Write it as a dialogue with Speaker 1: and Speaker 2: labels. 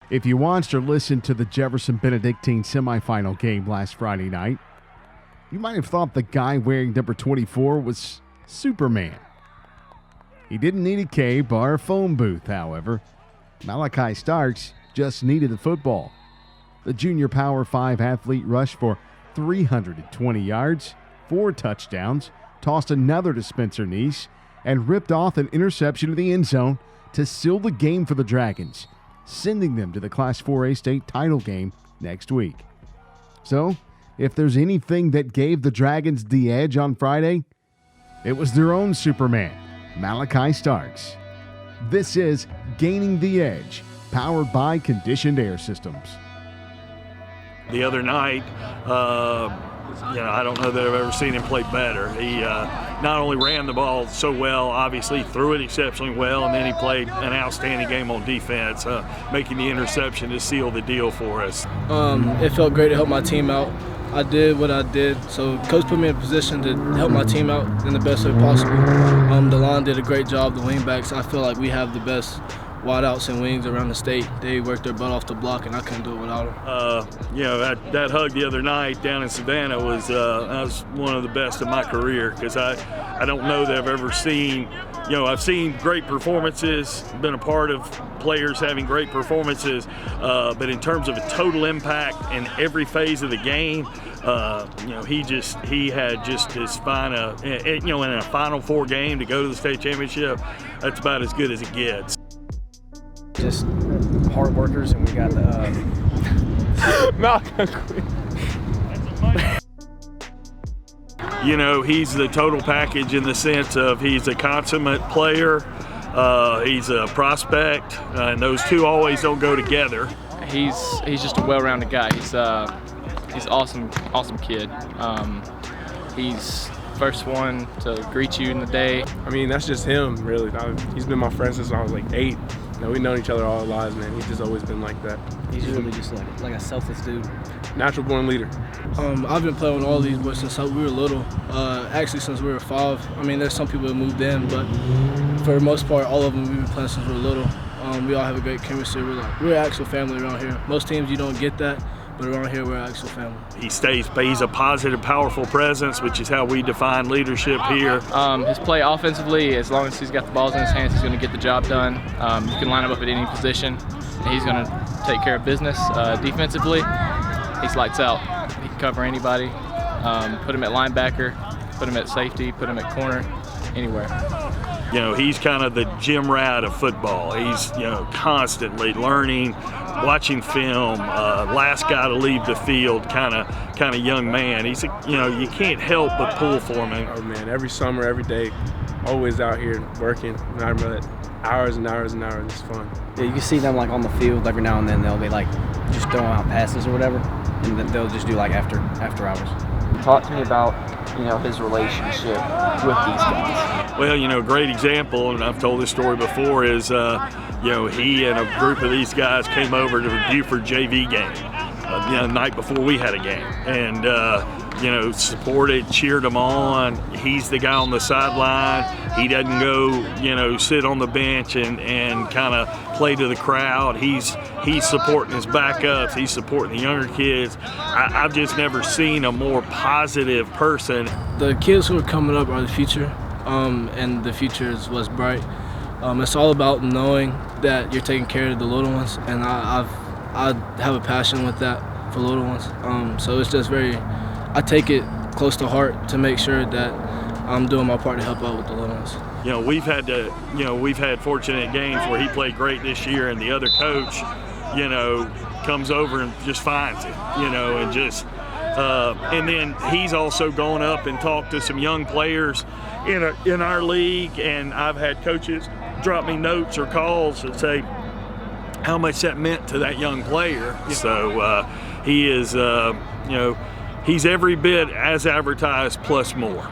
Speaker 1: If you watched or listened to the Jefferson-Benedictine semifinal game last Friday night, you might have thought the guy wearing number 24 was Superman. He didn't need a cape or a phone booth, however. Malaki Starks just needed the football. The junior Power 5 athlete rushed for 320 yards, 4 touchdowns, tossed another to Spencer Neese, and ripped off an interception in the end zone to seal the game for the Dragons, sending them to the Class 4A state title game next week. So, if there's anything that gave the Dragons the edge on Friday, it was their own Superman, Malaki Starks. This is Gaining the Edge, powered by Conditioned Air Systems.
Speaker 2: The other night, I don't know that I've ever seen him play better. He not only ran the ball so well, obviously threw it exceptionally well, and then he played an outstanding game on defense, making the interception to seal the deal for us.
Speaker 3: It felt great to help my team out. I did what I did, so Coach put me in a position to help my team out in the best way possible. The line did a great job, the wingbacks. I feel like we have the best wideouts and wings around the state. They worked their butt off the block, and I couldn't do it without them.
Speaker 2: That hug the other night down in Savannah was one of the best of my career, because I don't know that I've ever seen, I've seen great performances, been a part of players having great performances, but in terms of a total impact in every phase of the game, he had just as fine in a Final Four game to go to the state championship. That's about as good as it gets.
Speaker 4: Just hard workers, and we got
Speaker 2: he's the total package in the sense of he's a consummate player, he's a prospect, and those two always don't go together.
Speaker 5: He's just a well-rounded guy. He's awesome kid. He's first one to greet you in the day.
Speaker 6: I mean, that's just him, really. He's been my friend since I was like 8. We've known each other all our lives, man. He's just always been like that.
Speaker 4: He's really just like a selfless dude.
Speaker 6: Natural born leader.
Speaker 3: I've been playing with all these boys since we were little. Actually, since we were 5. I mean, there's some people that moved in, but for the most part, all of them we've been playing since we were little. We all have a great chemistry. We're an actual family around here. Most teams you don't get that, but around here we're an actual family.
Speaker 2: He's a positive, powerful presence, which is how we define leadership here.
Speaker 5: His play offensively, as long as he's got the balls in his hands, he's going to get the job done. You can line him up at any position, and he's going to take care of business. Defensively, he's lights out. He can cover anybody. Put him at linebacker, put him at safety, put him at corner, anywhere.
Speaker 2: He's kind of the gym rat of football. He's, constantly learning, watching film, last guy to leave the field kind of young man. He's, you can't help but pull for him.
Speaker 6: Oh, man, every summer, every day, always out here working. And I remember that hours and hours and hours. It's fun.
Speaker 4: Yeah, you can see them on the field every now and then. They'll be just throwing out passes or whatever, and then they'll just do after hours.
Speaker 7: Talk to me about his relationship with these guys.
Speaker 2: Well, great example, and I've told this story before, is he and a group of these guys came over to the Buford JV game the night before we had a game, and supported, cheered them on. He's the guy on the sideline. He doesn't go, sit on the bench and kind of play to the crowd. He's supporting his backups. He's supporting the younger kids. I've just never seen a more positive person.
Speaker 3: The kids who are coming up are the future, and the future is what's bright. It's all about knowing that you're taking care of the little ones, and I have a passion with that for little ones. So it's just I take it close to heart to make sure that I'm doing my part to help out with the little ones.
Speaker 2: We've had fortunate games where he played great this year, and the other coach, comes over and just finds it, and just, and then he's also gone up and talked to some young players in our league, and I've had coaches drop me notes or calls and say how much that meant to that young player. So he is, he's every bit as advertised plus more.